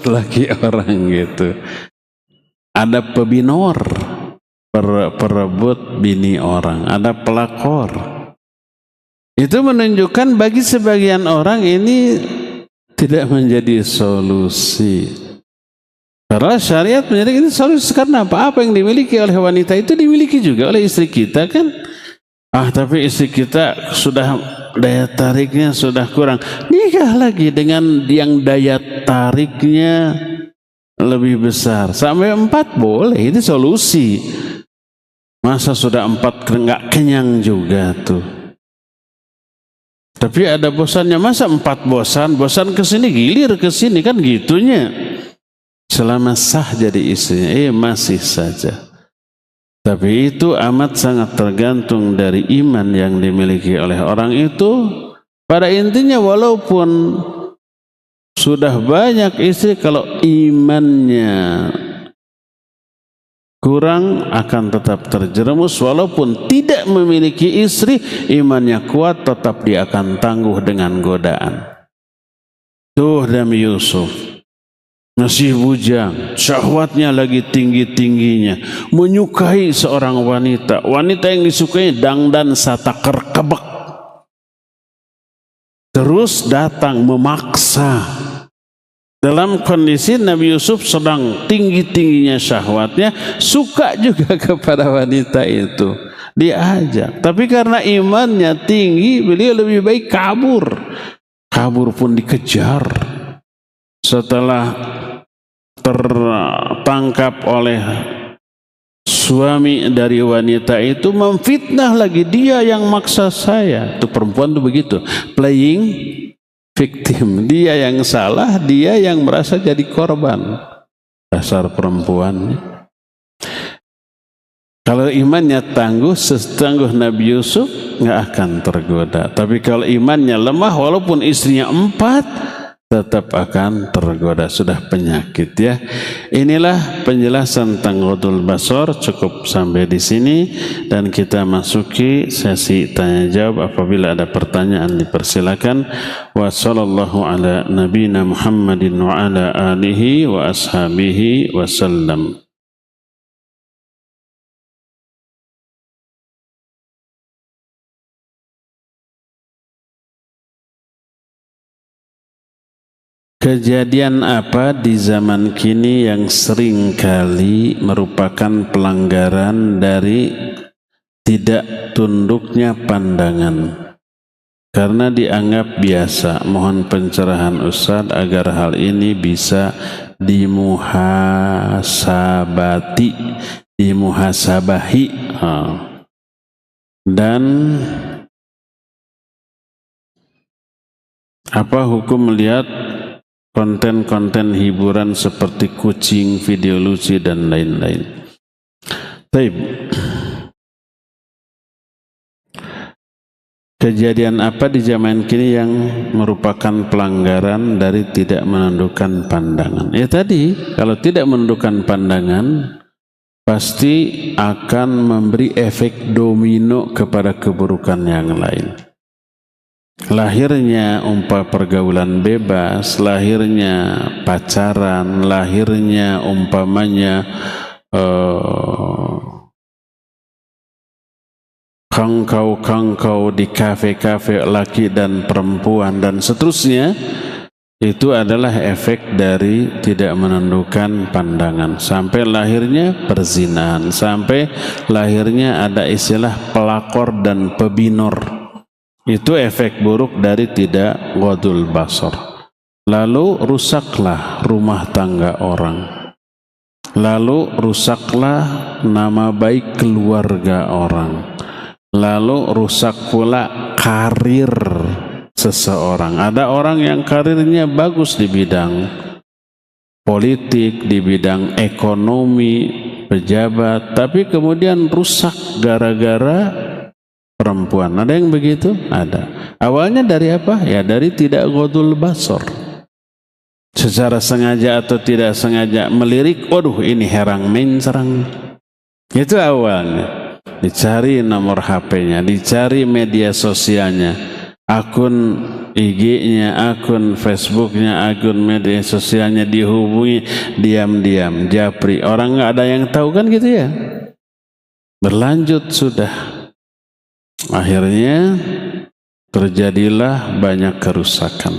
laki orang gitu. Ada pebinor, perebut bini orang. Ada pelakor. Itu menunjukkan bagi sebagian orang ini tidak menjadi solusi. Karena syariat menjadi ini solusi, karena apa? Apa yang dimiliki oleh wanita itu dimiliki juga oleh istri kita kan? Tapi istri kita sudah daya tariknya sudah kurang, nikah lagi dengan yang daya tariknya lebih besar. Sampai 4 boleh, itu solusi. Masa sudah 4 nggak kenyang juga tuh. Tapi ada bosannya, masa 4 bosan kesini gilir kesini kan gitunya. Selama sah jadi istrinya, masih saja. Tapi itu amat sangat tergantung dari iman yang dimiliki oleh orang itu. Pada intinya walaupun sudah banyak istri, kalau imannya kurang akan tetap terjerumus. Walaupun tidak memiliki istri, imannya kuat, tetap dia akan tangguh dengan godaan. Tuh Nabi Yusuf masih bujang, syahwatnya lagi tinggi-tingginya, menyukai seorang wanita. Wanita yang disukai dangdan sataker kebek. Terus datang memaksa. Dalam kondisi Nabi Yusuf sedang tinggi-tingginya syahwatnya, suka juga kepada wanita itu, diajak. Tapi karena imannya tinggi, beliau lebih baik kabur. Kabur pun dikejar. Setelah tertangkap oleh suami dari wanita itu, memfitnah lagi, dia yang maksa saya. Itu perempuan tuh begitu, playing victim, dia yang salah, dia yang merasa jadi korban. Dasar perempuan. Kalau imannya tangguh, setangguh Nabi Yusuf nggak akan tergoda. Tapi kalau imannya lemah, walaupun istrinya 4, tetap akan tergoda. Sudah penyakit ya. Inilah penjelasan tentang ghadul basar. Cukup sampai di sini dan kita masuki sesi tanya jawab. Apabila ada pertanyaan dipersilakan. Wa sallallahu ala nabiyina Muhammadin wa ala alihi wa ashabihi wasallam. Kejadian apa di zaman kini yang sering kali merupakan pelanggaran dari tidak tunduknya pandangan karena dianggap biasa? Mohon pencerahan Ustaz agar hal ini bisa dimuhasabahi dan apa hukum melihat konten-konten hiburan seperti kucing, video lucu dan lain-lain. Baik. Kejadian apa di zaman kini yang merupakan pelanggaran dari tidak menundukkan pandangan? Ya tadi, kalau tidak menundukkan pandangan pasti akan memberi efek domino kepada keburukan yang lain. Lahirnya pergaulan bebas, lahirnya pacaran, lahirnya umpamanya kangkau di kafe-kafe laki dan perempuan dan seterusnya, itu adalah efek dari tidak menundukkan pandangan. Sampai lahirnya perzinahan, sampai lahirnya ada istilah pelakor dan pebinor. Itu efek buruk dari tidak ghadul basar. Lalu rusaklah rumah tangga orang. Lalu rusaklah nama baik keluarga orang. Lalu rusak pula karir seseorang. Ada orang yang karirnya bagus di bidang politik, di bidang ekonomi, pejabat, tapi kemudian rusak gara-gara perempuan. Ada yang begitu? Ada. Awalnya dari apa? Ya dari tidak ghadul basar. Secara sengaja atau tidak sengaja melirik, waduh ini herang mencrang. Itu awalnya. Dicari nomor HP-nya, dicari media sosialnya, akun IG-nya, akun Facebook-nya, akun media sosialnya, dihubungi diam-diam, japri. Orang nggak ada yang tahu kan gitu ya. Berlanjut sudah. Akhirnya terjadilah banyak kerusakan.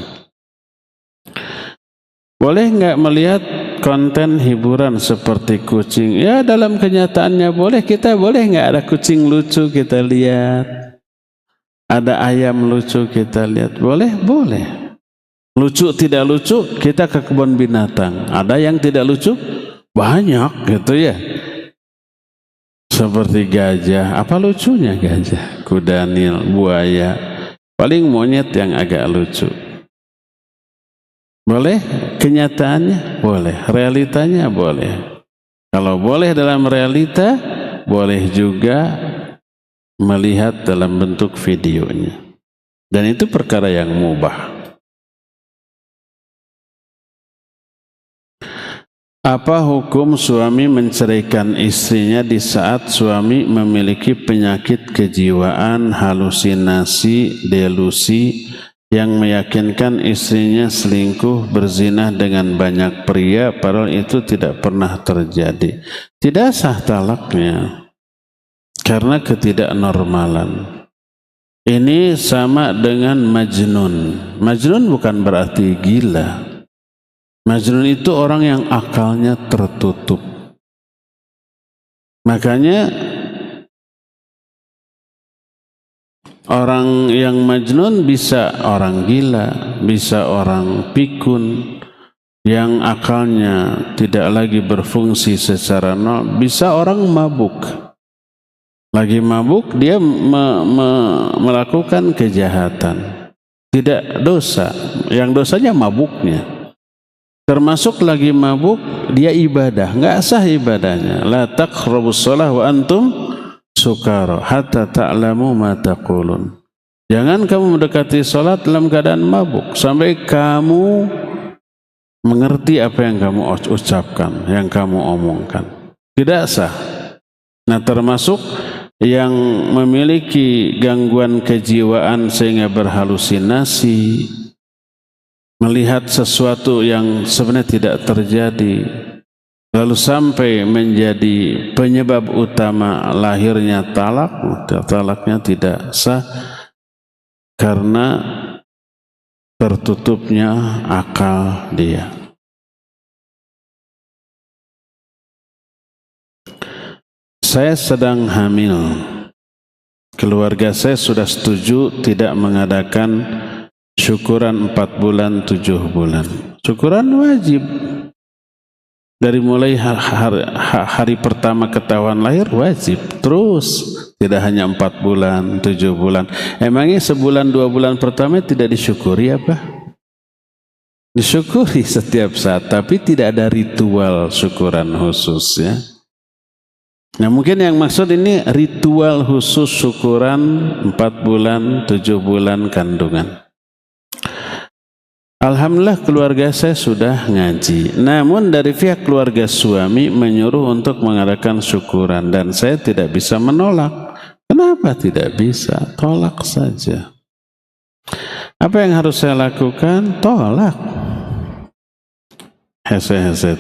Boleh nggak melihat konten hiburan seperti kucing? Ya dalam kenyataannya boleh. Kita boleh nggak ada kucing lucu kita lihat? Ada ayam lucu kita lihat? Boleh? Boleh. Lucu tidak lucu kita ke kebun binatang. Ada yang tidak lucu? Banyak gitu ya. Seperti gajah, apa lucunya gajah? Kuda Nil, buaya, paling monyet yang agak lucu. Boleh? Kenyataannya? Boleh. Realitanya? Boleh. Kalau boleh dalam realita, boleh juga melihat dalam bentuk videonya. Dan itu perkara yang mubah. Apa hukum suami menceraikan istrinya di saat suami memiliki penyakit kejiwaan, halusinasi, delusi yang meyakinkan istrinya selingkuh, berzina dengan banyak pria padahal itu tidak pernah terjadi? Tidak sah talaknya karena ketidaknormalan. Ini sama dengan majnun. Majnun bukan berarti gila. Majnun itu orang yang akalnya tertutup. Makanya orang yang majnun bisa orang gila, bisa orang pikun, yang akalnya tidak lagi berfungsi secara normal, bisa orang mabuk. Lagi mabuk dia melakukan kejahatan. Tidak dosa, yang dosanya mabuknya. Termasuk lagi mabuk dia ibadah, nggak sah ibadahnya. La taqrabus shalah wa antum sukara hatta ta'lamu ma taqulun. Jangan kamu mendekati salat dalam keadaan mabuk sampai kamu mengerti apa yang kamu ucapkan, yang kamu omongkan. Tidak sah. Nah, termasuk yang memiliki gangguan kejiwaan sehingga berhalusinasi, melihat sesuatu yang sebenarnya tidak terjadi, lalu sampai menjadi penyebab utama lahirnya talak, talaknya tidak sah karena tertutupnya akal dia. Saya sedang hamil. Keluarga saya sudah setuju tidak mengadakan syukuran 4 bulan 7 bulan. Syukuran wajib. Dari mulai hari pertama ketahuan lahir wajib. Terus tidak hanya 4 bulan 7 bulan. Emangnya sebulan 2 bulan pertama tidak disyukuri apa? Disyukuri setiap saat, tapi tidak ada ritual syukuran khusus ya. Nah, mungkin yang maksud ini ritual khusus syukuran 4 bulan 7 bulan kandungan. Alhamdulillah keluarga saya sudah ngaji. Namun dari pihak keluarga suami menyuruh untuk mengadakan syukuran dan saya tidak bisa menolak. Kenapa tidak bisa? Tolak saja. Apa yang harus saya lakukan? Tolak. Hese-hese.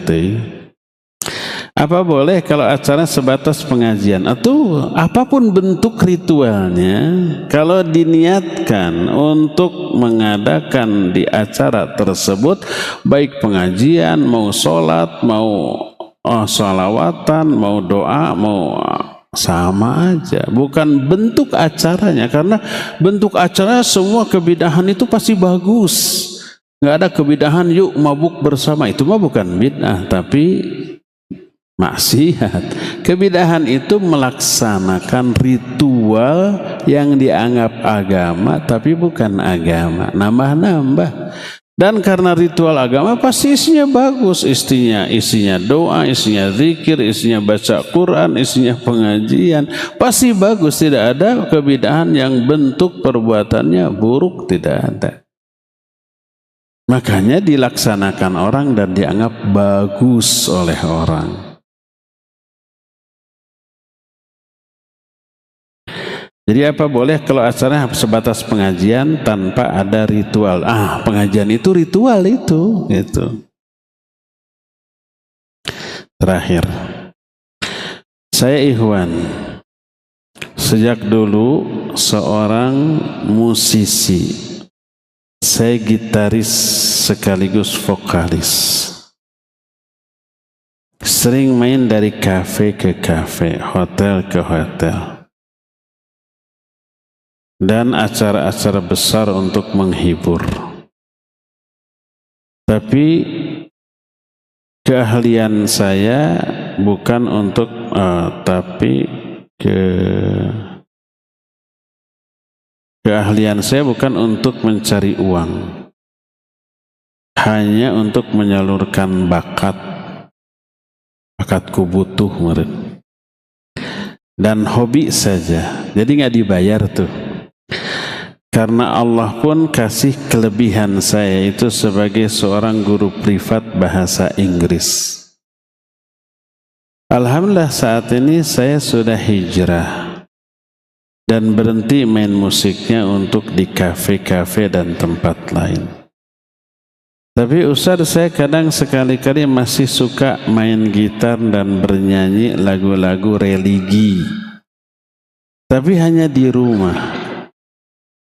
Apa boleh kalau acara sebatas pengajian atau apapun bentuk ritualnya, kalau diniatkan untuk mengadakan di acara tersebut, baik pengajian, mau sholat, mau sholawatan, mau doa, mau sama aja, bukan bentuk acaranya. Karena bentuk acara semua kebidahan itu pasti bagus. Nggak ada kebidahan yuk mabuk bersama, itu mah bukan bid'ah tapi maksiat. Kebidahan itu melaksanakan ritual yang dianggap agama tapi bukan agama, nambah-nambah. Dan karena ritual agama pasti isinya bagus, isinya doa, isinya zikir, isinya baca Quran, isinya pengajian, pasti bagus. Tidak ada kebidahan yang bentuk perbuatannya buruk, tidak ada. Makanya dilaksanakan orang dan dianggap bagus oleh orang. Jadi apa boleh kalau acaranya sebatas pengajian tanpa ada ritual? Pengajian itu ritual itu. Terakhir, saya ikhwan, sejak dulu seorang musisi, saya gitaris sekaligus vokalis. Sering main dari kafe ke kafe, hotel ke hotel. Dan acara-acara besar untuk menghibur. Tapi keahlian saya bukan untuk keahlian saya bukan untuk mencari uang, hanya untuk menyalurkan bakatku butuh murid dan hobi saja. Jadi nggak dibayar tuh. Karena Allah pun kasih kelebihan saya itu sebagai seorang guru privat bahasa Inggris. Alhamdulillah saat ini saya sudah hijrah dan berhenti main musiknya untuk di kafe-kafe dan tempat lain. Tapi Ustaz, saya kadang sekali-kali masih suka main gitar dan bernyanyi lagu-lagu religi. Tapi hanya di rumah.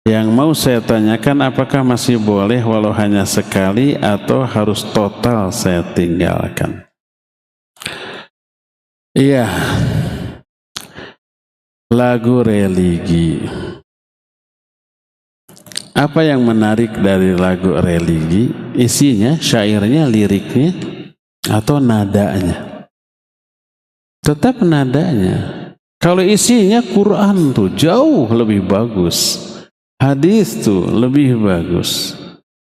Yang mau saya tanyakan, apakah masih boleh walau hanya sekali atau harus total saya tinggalkan? Iya, lagu religi. Apa yang menarik dari lagu religi? Isinya, syairnya, liriknya, atau nadanya? Tetap nadanya. Kalau isinya Quran tuh jauh lebih bagus. Hadis tuh lebih bagus.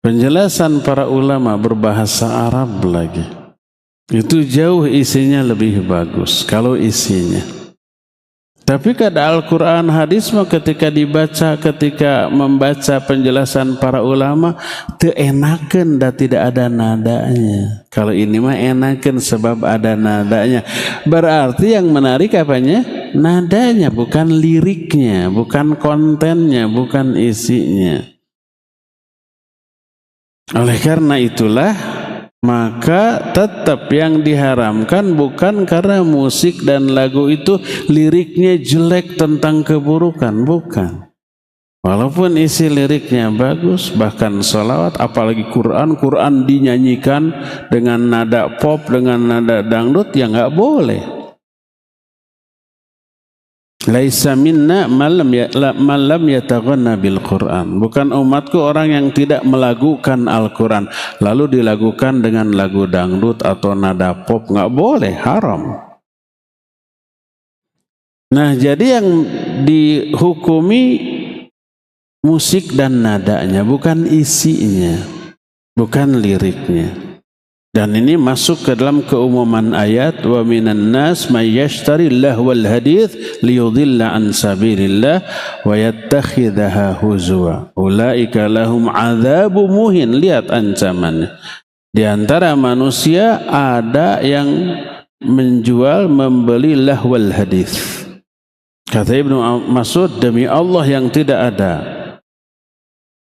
Penjelasan para ulama berbahasa Arab lagi. Itu jauh isinya lebih bagus. Kalau isinya. Tapi kada Al-Quran hadis mah ketika dibaca, ketika membaca penjelasan para ulama teu enakeun da tidak ada nadanya. Kalau ini mah enakeun sebab ada nadanya. Berarti yang menarik apanya? Nadanya, bukan liriknya, bukan kontennya, bukan isinya. Oleh karena itulah maka tetap yang diharamkan bukan karena musik dan lagu itu liriknya jelek tentang keburukan, bukan. Walaupun isi liriknya bagus, bahkan sholawat, apalagi Quran dinyanyikan dengan nada pop, dengan nada dangdut, ya nggak boleh. Laisa minna man lam yataghanna bil Quran. Bukan umatku orang yang tidak melagukan Al-Quran lalu dilagukan dengan lagu dangdut atau nada pop, nggak boleh, haram. Nah, jadi yang dihukumi musik dan nadanya, bukan isinya, bukan liriknya. Dan ini masuk ke dalam keumuman ayat, wa minan nas may yashtari lahwal hadits liyudilla an sabilillah wa yattakhidhaha huzwa ulaika lahum adzabun muhin. Lihat ancamannya. Di antara manusia ada yang menjual, membeli lahwal hadits. Kata Ibnu Mas'ud, demi Allah yang tidak ada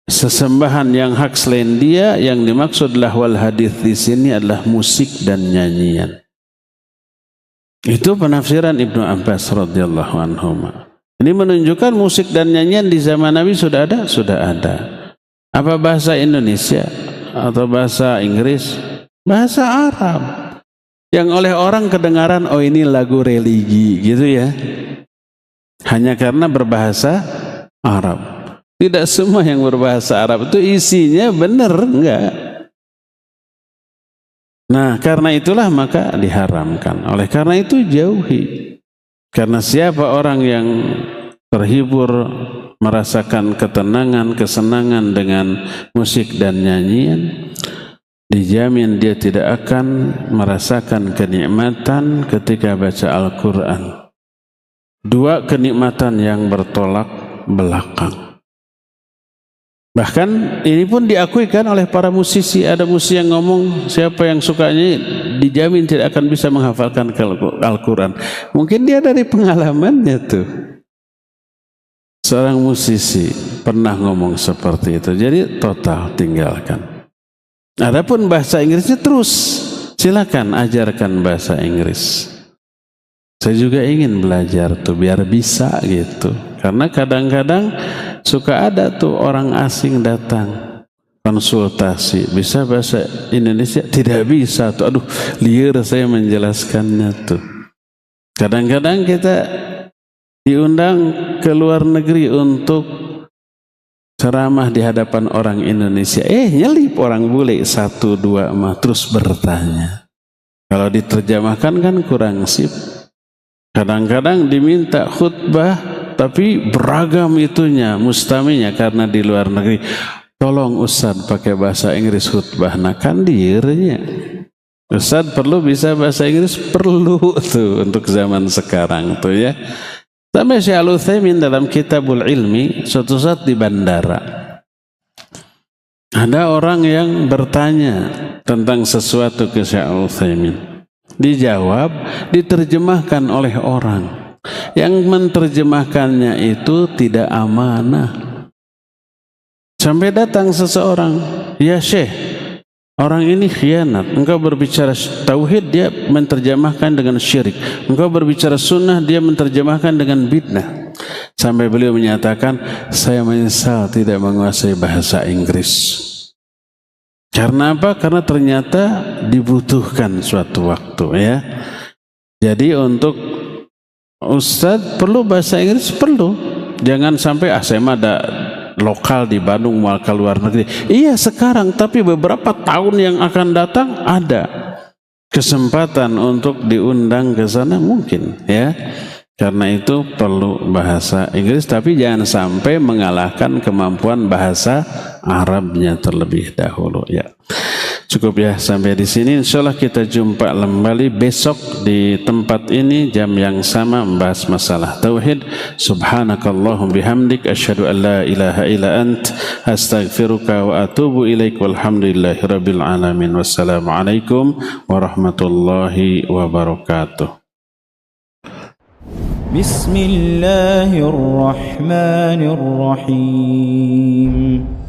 sesembahan yang hak selain Dia, yang dimaksud lahwal hadits di sini adalah musik dan nyanyian. Itu penafsiran Ibnu Abbas radhiyallahu anhu. Ini menunjukkan musik dan nyanyian di zaman Nabi sudah ada, sudah ada. Apa bahasa Indonesia atau bahasa Inggris? Bahasa Arab. Yang oleh orang kedengaran, oh ini lagu religi gitu ya. Hanya karena berbahasa Arab. Tidak semua yang berbahasa Arab itu isinya benar, enggak. Nah, karena itulah maka diharamkan. Oleh karena itu jauhi. Karena siapa orang yang terhibur, merasakan ketenangan, kesenangan dengan musik dan nyanyian, dijamin dia tidak akan merasakan kenikmatan ketika baca Al-Quran. Dua kenikmatan yang bertolak belakang. Bahkan ini pun diakui kan oleh para musisi. Ada musisi yang ngomong, siapa yang sukanya dijamin tidak akan bisa menghafalkan Al-Quran. Mungkin dia dari pengalamannya tuh. Seorang musisi pernah ngomong seperti itu. Jadi total tinggalkan. Adapun bahasa Inggrisnya terus, silakan ajarkan bahasa Inggris. Saya juga ingin belajar tuh biar bisa gitu. Karena kadang-kadang suka ada tuh orang asing datang konsultasi, bisa bahasa Indonesia? Tidak bisa tuh, aduh liar saya menjelaskannya tuh. Kadang-kadang kita diundang ke luar negeri untuk ceramah di hadapan orang Indonesia, nyelip orang bule 1-2 mah terus bertanya. Kalau diterjemahkan kan kurang sip. Kadang-kadang diminta khutbah tapi beragam itunya, mustaminya karena di luar negeri. Tolong Ustaz pakai bahasa Inggris khutbah. Nah kan dirinya. Ustaz perlu bisa bahasa Inggris? Perlu tuh untuk zaman sekarang tuh ya. Sampai Syekh Al-Utsaimin dalam Kitabul Ilmi, suatu saat di bandara ada orang yang bertanya tentang sesuatu ke Syekh Al-Utsaimin. Dijawab, diterjemahkan oleh orang. Yang menerjemahkannya itu tidak amanah. Sampai datang seseorang, ya Syekh, orang ini khianat. Engkau berbicara tauhid, dia menerjemahkan dengan syirik. Engkau berbicara sunnah, dia menerjemahkan dengan bid'ah. Sampai beliau menyatakan, saya menyesal tidak menguasai bahasa Inggris. Karena apa? Karena ternyata dibutuhkan suatu waktu ya. Jadi untuk Ustadz perlu bahasa Inggris? Perlu. Jangan sampai saya mah ada lokal di Bandung mau ke luar negeri. Iya sekarang, tapi beberapa tahun yang akan datang ada kesempatan untuk diundang ke sana mungkin ya. Karena itu perlu bahasa Inggris, tapi jangan sampai mengalahkan kemampuan bahasa Arabnya terlebih dahulu ya. Cukup ya sampai di sini. Insyaallah kita jumpa kembali besok di tempat ini jam yang sama membahas masalah tauhid. Subhanakallahum bihamdik asyhadu an la ilaha illa ant astaghfiruka wa atubu ilaik walhamdulillahirabbil alamin. Wassalamualaikum warahmatullahi wabarakatuh. Bismillahirrahmanirrahim.